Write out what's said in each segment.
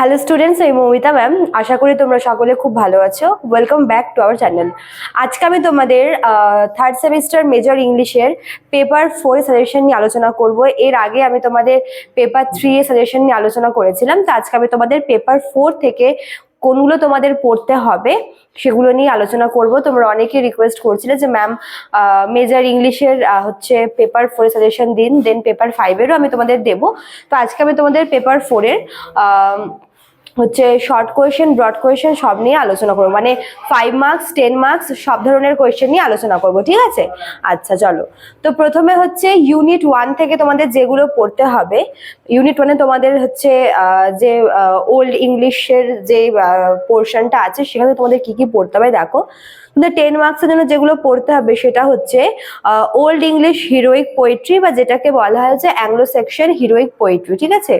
Hello students, আমি Moumita ma'am. আশা করি তোমরা সকলে খুব ভালো আছো। Welcome back to our channel. আজকে আমি তোমাদের থার্ড সেমিস্টার মেজর ইংলিশের পেপার 4 সাজেশন নিয়ে আলোচনা করব। এর আগে আমি তোমাদের পেপার 3 এর সাজেশন নিয়ে আলোচনা করেছিলাম। তো আজকে আমি তোমাদের পেপার 4 থেকে কোনগুলো তোমাদের পড়তে হবে সেগুলো নিয়ে আলোচনা করব। তোমরা অনেকেই রিকোয়েস্ট করছিলে যে ম্যাম মেজর ইংলিশের হচ্ছে পেপার 4 সাজেশন দিন, দেন পেপার 5 এরও আমি তোমাদের দেবো। তো আজকে আমি তোমাদের পেপার 4 এর হচ্ছে শর্ট কোয়েশ্চেন, ব্রড কোয়েশ্চেন সব নিয়ে আলোচনা করবো, মানে 5 মার্কস 10 মার্কস সব ধরনের কোয়েশ্চেন নিয়ে আলোচনা করব, ঠিক আছে? আচ্ছা চলো। তো প্রথমে হচ্ছে ইউনিট 1 থেকে তোমাদের যেগুলো পড়তে হবে। ইউনিট 1-এ তোমাদের হচ্ছে যে ওল্ড ইংলিশের যে পোর্শনটা আছে সেখানে তোমাদের কি কি পড়তে হবে দেখো। তোমাদের 10 মার্কসের জন্য যেগুলো পড়তে হবে সেটা হচ্ছে ওল্ড ইংলিশ হিরোইক পোয়েট্রি, বা যেটাকে বলা হয় যে অ্যাংলো সেকশন হিরোইক পোয়েট্রি, ঠিক আছে?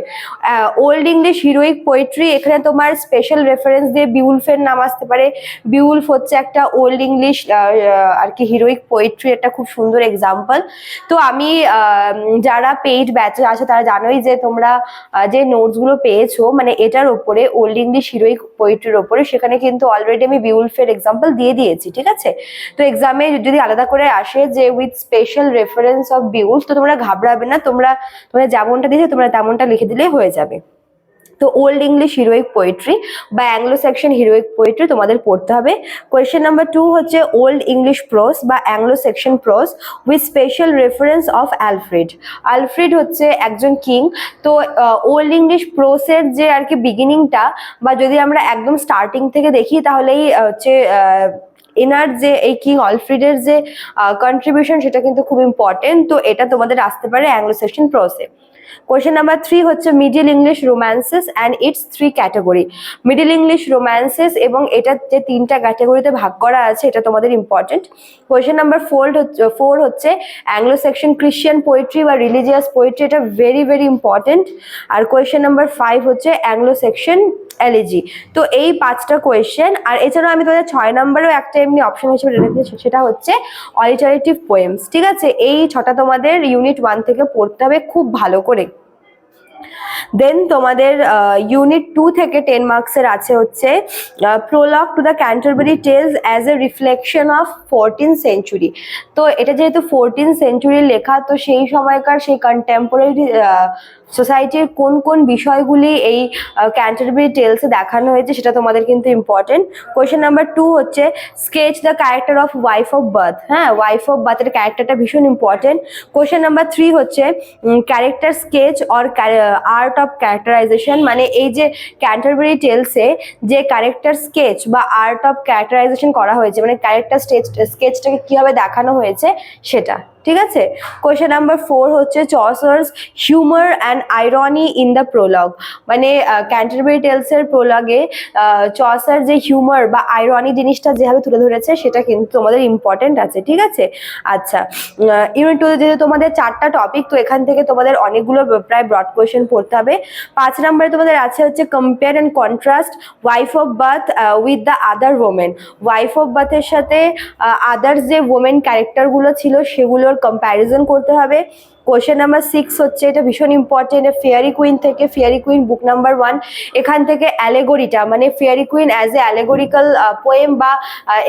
ওল্ড ইংলিশ হিরোইক পোয়েট্রি, এখানে তোমার স্পেশাল রেফারেন্স দিয়ে বিউলফের নাম আসতে পারে। বিউলফ হচ্ছে একটা ওল্ড ইংলিশ আর কি হিরোইক পোয়েট্রি, একটা খুব সুন্দর এক্সাম্পল। তো আমি যারা পেইড ব্যাচে আছে তারা জানোই যে তোমরা যে নোটসগুলো পেয়েছো মানে এটার ওপরে ওল্ড ইংলিশ হিরোইক পোয়েট্রির ওপরে, সেখানে কিন্তু অলরেডি আমি বিউলফের এক্সাম্পল দিয়ে দিয়েছি, ঠিক আছে? তো এক্সামে যদি আলাদা করে আসে যে with special reference of Beowulf, তো তোমরা ঘাবড়াবে না, তোমরা যেমনটা দিয়েছে তোমরা তেমনটা লিখে দিলেই হয়ে যাবে। তো ওল্ড ইংলিশ হিরোইক পোয়েট্রি বা অ্যাংলো সেকশন হিরোইক পোয়েট্রি তোমাদের পড়তে হবে। কোয়েশ্চেন নাম্বার 2 হচ্ছে ওল্ড ইংলিশ প্রোস বা Anglo Saxon prose with special reference of Alfred. Alfred হচ্ছে একজন কিং। তো ওল্ড ইংলিশ প্রোসের যে আর কি বিগিনিংটা, বা যদি আমরা একদম স্টার্টিং থেকে দেখি তাহলেই হচ্ছে এনার যে এই কিং আলফ্রেডের যে কন্ট্রিবিউশন সেটা কিন্তু খুব ইম্পর্টেন্ট। তো এটা তোমাদের আসতে পারে অ্যাংলো সেকশন প্রোসে। কোয়েশ্চেন নাম্বার 3 হচ্ছে Middle English romances and it's 3 category. Middle English romances এবং এটা যে 3টা ক্যাটাগরিতে ভাগ করা আছে এটা তোমাদের ইম্পর্টেন্ট। কোয়েশ্চেন নাম্বার 4 হচ্ছে অ্যাংলো সেকশন ক্রিশ্চিয়ান পোয়েট্রি বা রিলিজিয়াস পোয়েট্রি, এটা ভেরি ভেরি ইম্পর্টেন্ট। আর কোয়েশ্চেন নাম্বার 5 হচ্ছে অ্যাংলো সেকশন এলিজি। তো এই 5টা কোয়েশ্চেন। আর এছাড়াও আমি তোমাদের 6 নম্বরেও একটা এমনি অপশন হিসেবে রেখেছি, সেটা হচ্ছে অলিটারেটিভ পোয়েমস, ঠিক আছে? এই 6টা তোমাদের ইউনিট 1 থেকে পড়তে হবে খুব ভালো করে। দেন তোমাদের ইউনিট 2 থেকে 10 মার্কসের আছে হচ্ছে prologue to the Canterbury Tales as a reflection of 14th century. তো এটা যেহেতু 14th সেঞ্চুরির লেখা, তো সেই সময়কার সেই কন্টেম্পোরারি সোসাইটির কোন কোন বিষয়গুলি এই ক্যান্টারবারি টেলসে দেখানো হয়েছে সেটা তোমাদের কিন্তু ইম্পর্টেন্ট। কোয়েশ্চেন নাম্বার 2 হচ্ছে sketch the character of wife of Bath. হ্যাঁ, ওয়াইফ অফ বাথের ক্যারেক্টারটা ভীষণ ইম্পর্টেন্ট। কোয়েশ্চেন নাম্বার 3 হচ্ছে character sketch or art of characterisation, মানে এই যে ক্যান্টারবারি টেলসে যে ক্যারেক্টার স্কেচ বা আর্ট অফ ক্যারেক্টারাইজেশন করা হয়েছে, মানে ক্যারেক্টার স্কেচটাকে কিভাবে দেখানো হয়েছে সেটা, ঠিক আছে? কোয়েশ্চেন নাম্বার 4 হচ্ছে Chaucer's humour and irony in the prologue, মানে ক্যান্টারবারি টেলসের প্রোলগে চসার যে হিউমার বা আইরনি জিনিসটা যেভাবে তুলে ধরেছে সেটা কিন্তু তোমাদের ইম্পর্টেন্ট আছে, ঠিক আছে? আচ্ছা, ইউনিট 2 যেহেতু তোমাদের 4টা টপিক, তো এখান থেকে তোমাদের অনেকগুলো প্রায় ব্রড কোয়েশ্চেন পড়তে হবে। 5 নম্বরে তোমাদের আছে হচ্ছে compare and contrast wife of Bath with the other women. Wife of বাথের সাথে আদার্স যে ওমেন ক্যারেক্টারগুলো ছিল সেগুলোর কম্প্যারিজন করতে হবে। কোয়েশ্চেন নাম্বার 6 হচ্ছে, এটা ভীষণ ইম্পর্টেন্ট, ফেয়ারি কুইন থেকে, ফেয়ারি কুইন বুক নাম্বার 1, এখান থেকে অ্যালেগোরিটা, মানে Faerie Queene as a allegorical poem, বা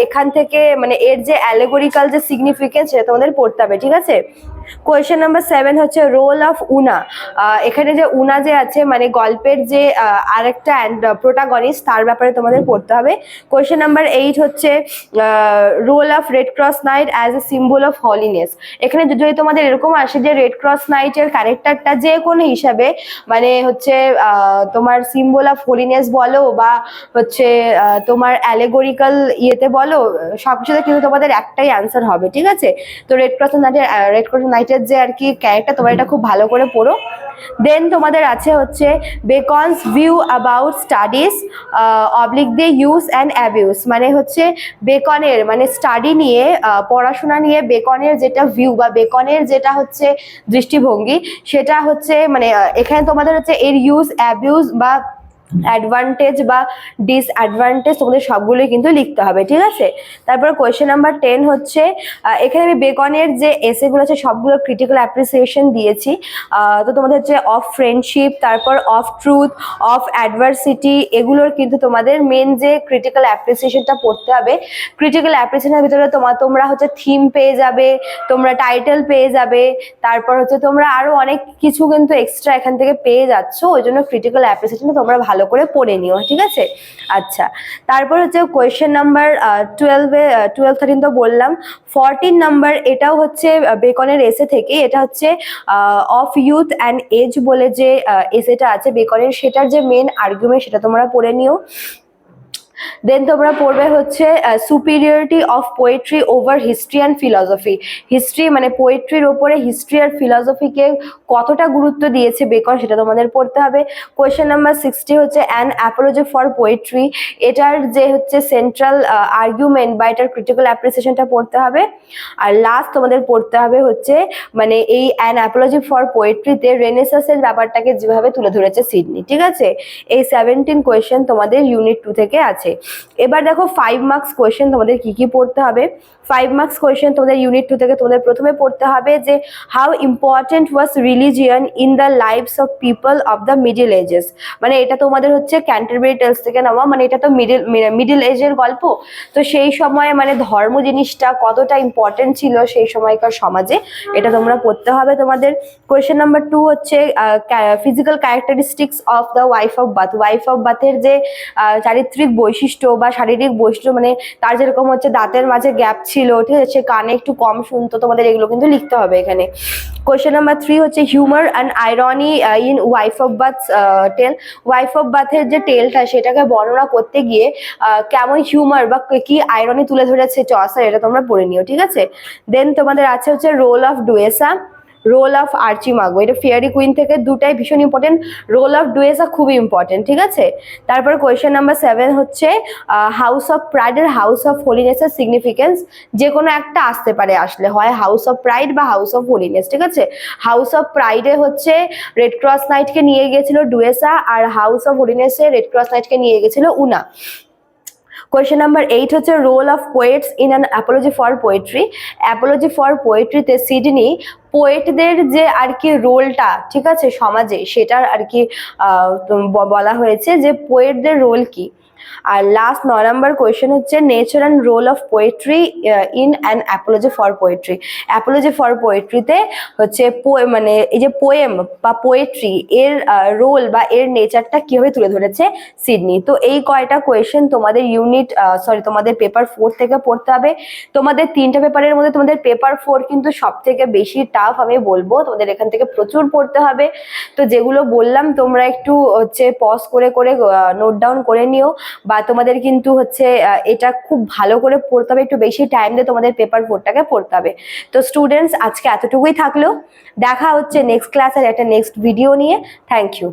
এখান থেকে মানে এর যে অ্যালেগোরিক্যাল যে সিগনিফিকেন্স সেটা তোমাদের পড়তে হবে, ঠিক আছে? কোয়েশ্চেন নাম্বার 7 হচ্ছে রোল অফ উনা। এখানে যে উনা যে আছে মানে গল্পের যে আরেকটা প্রোটাগনিস্ট, তার ব্যাপারে তোমাদের পড়তে হবে। কোয়েশ্চেন নাম্বার 8 হচ্ছে role of Red Cross Knight as a symbol of holiness. এখানে যদি তোমাদের এরকম আসে যে রেড ক্রস নাইটের ক্যারেক্টারটা যে কোনো হিসাবে মানে হচ্ছে তোমার সিম্বল অফ হলিনেস বলো বা হচ্ছে তোমার অ্যালেগোরিক্যাল ইয়েতে বলো, সবকিছুতে কিন্তু তোমাদের একটাই অ্যান্সার হবে, ঠিক আছে? তো রেড ক্রস নাইটের যে আর কি ক্যারেক্টার, তোমরা এটা খুব ভালো করে পড়ো। দেন তোমাদের আছে হচ্ছে Bacon's view about studies oblique the use and abuse, মানে হচ্ছে বেকনের মানে স্টাডি নিয়ে পড়াশোনা নিয়ে বেকনের যেটা ভিউ বা বেকনের যেটা হচ্ছে দৃষ্টিভঙ্গি সেটা হচ্ছে মানে এখানে তোমাদের হচ্ছে এর ইউজ অ্যাবিউজ বা অ্যাডভান্টেজ বা ডিসঅ্যাডভান্টেজ তোমাদের সবগুলোই কিন্তু লিখতে হবে, ঠিক আছে। তারপরে কোয়েশ্চেন নাম্বার 10 হচ্ছে, এখানে আমি বেকনের যে এসেগুলো আছে সবগুলো ক্রিটিক্যাল অ্যাপ্রিসিয়েশন দিয়েছি। তো তোমাদের হচ্ছে অফ ফ্রেন্ডশিপ, তারপর অফ ট্রুথ, অফ অ্যাডভার্সিটি, এগুলোর কিন্তু তোমাদের মেন যে ক্রিটিক্যাল অ্যাপ্রিসিয়েশনটা পড়তে হবে। ক্রিটিক্যাল অ্যাপ্রিসিয়েশনের ভিতরে তোমরা হচ্ছে থিম পেয়ে যাবে, তোমরা টাইটেল পেয়ে যাবে, তারপর হচ্ছে তোমরা আরো অনেক কিছু কিন্তু এক্সট্রা এখান থেকে পেয়ে যাচ্ছ। ওই জন্য ক্রিটিক্যাল অ্যাপ্রিসিয়েশন তোমরা ভালো করে পড়ে নিও, ঠিক আছে। আচ্ছা, তারপর হচ্ছে কোয়েশ্চেন নাম্বার 12-13 তো বললাম। 14 নাম্বার, এটাও হচ্ছে বেকনের এসে থেকে, এটা হচ্ছে অফ ইউথ অ্যান্ড এজ বলে যে এসেটা আছে বেকনের, সেটার যে মেন আর্গুমেন্ট সেটা তোমরা পড়ে নিও। দেন তোমরা পড়বে হচ্ছে superiority of poetry over history and philosophy. History মানে পোয়েট্রির ওপরে হিস্ট্রি আর ফিলসফিকে কতটা গুরুত্ব দিয়েছে বেকন, সেটা তোমাদের পড়তে হবে। কোয়েশ্চেন নাম্বার 60 হচ্ছে অ্যান অ্যাপোলজি ফর পোয়েট্রি, এটার যে হচ্ছে সেন্ট্রাল আর্গুমেন্ট বা এটার ক্রিটিক্যাল অ্যাপ্রিসিয়েশনটা পড়তে হবে। আর লাস্ট তোমাদের পড়তে হবে হচ্ছে মানে এই অ্যান অ্যাপোলজি ফর পোয়েট্রিতে রেনেসাসের ব্যাপারটাকে যেভাবে তুলে ধরেছে সিডনি, ঠিক আছে। এই 17 কোয়েশ্চেন তোমাদের ইউনিট 2 থেকে আছে। এবার দেখো 5 মার্কস কোয়েশ্চেন তোমাদের কি কি পড়তে হবে। 5 মার্কস কোয়েশ্চেন তোমাদের ইউনিট 2 থেকে তোমাদের প্রথমে পড়তে হবে যে how important was religion in the lives of people of the Middle Ages. মানে এটা তোমাদের হচ্ছে ক্যান্টারবেরি টেলস থেকে নেওয়া, মানে এটা তো মিডল এজের গল্প। তো সেই সময় মানে ধর্ম জিনিসটা কতটা ইম্পর্টেন্ট ছিল সেই সময়কার সমাজে, এটা তোমরা পড়তে হবে তোমাদের। কোয়েশ্চেন নাম্বার 2 হচ্ছে physical characteristics of the wife of Bath. Wife of বাথের যে চারিত্রিক বৈশিষ্ট্য বা শারীরিক বৈশিষ্ট্য, মানে তার যেরকম হচ্ছে দাঁতের মাঝে গ্যাপ ছিল, ঠিক আছে, কানে একটু কম শুনতো, তোমাদের এগুলো কিন্তু লিখতে হবে এখানে। কোয়েশ্চেন নাম্বার 3 হচ্ছে humour and irony in wife of Bath tale. Wife of বাথের যে টেলটা সেটাকে বর্ণনা করতে গিয়ে কেমন হিউমার বা কি আইরনি তুলে ধরেছে চসার, এটা তোমরা পড়ে নিও, ঠিক আছে। দেন তোমাদের আছে হচ্ছে রোল অফ ডুয়েসা, রোল অফ আর্চিমাগো। এটা ফেয়ারি কুইন থেকে, দুটাই ভীষণ ইম্পর্টেন্ট। রোল অফ ডুয়েসা খুবই ইম্পর্টেন্ট, ঠিক আছে। তারপর কোয়েশ্চেন নাম্বার 7 হচ্ছে হাউস অফ প্রাইড আর হাউস অফ হোলিনেসের সিগনিফিকেন্স। যে কোনো একটা আসতে পারে, আসলে হয় হাউস অফ প্রাইড বা হাউস অফ হোলিনেস, ঠিক আছে। হাউস অফ প্রাইডে হচ্ছে রেড ক্রস নাইটকে নিয়ে গিয়েছিল ডুয়েসা, আর হাউস অফ হোলিনেসে রেড ক্রস নাইটকে নিয়ে গেছিল উনা। কোয়েশ্চেন নাম্বার 8 হচ্ছে role of poets in an apology for poetry. Apology for পোয়েট্রিতে সিডনি পোয়েটদের যে আর কি রোলটা, ঠিক আছে, সমাজে, সেটার আর কি বলা হয়েছে যে পোয়েটদের রোল কি। আর লাস্ট 9 নাম্বার কোয়েশ্চেন হচ্ছে nature and role of poetry in an apology for poetry. Apology for পোয়েট্রিতে হচ্ছে মানে এই যে পোয়েম বা পোয়েট্রি এর রোল বা এর নেচারটা কিভাবে তুলে ধরেছে সিডনি। তো এই কয়টা কোয়েশ্চেন তোমাদের তোমাদের পেপার 4 থেকে পড়তে হবে। তোমাদের 3টা পেপারের মধ্যে তোমাদের পেপার 4 কিন্তু সব থেকে বেশি টাফ আমি বলবো, তোমাদের এখান থেকে প্রচুর পড়তে হবে। তো যেগুলো বললাম তোমরা একটু হচ্ছে পজ করে করে নোট ডাউন করে নিও, বা তোমাদের কিন্তু হচ্ছে এটা খুব ভালো করে পড়তে হবে, একটু বেশি টাইম দিয়ে তোমাদের পেপার 4টাকে পড়তে হবে। তো স্টুডেন্টস, আজকে এতটুকুই থাকলো। দেখা হচ্ছে নেক্সট ক্লাসের একটা নেক্সট ভিডিও নিয়ে। Thank you.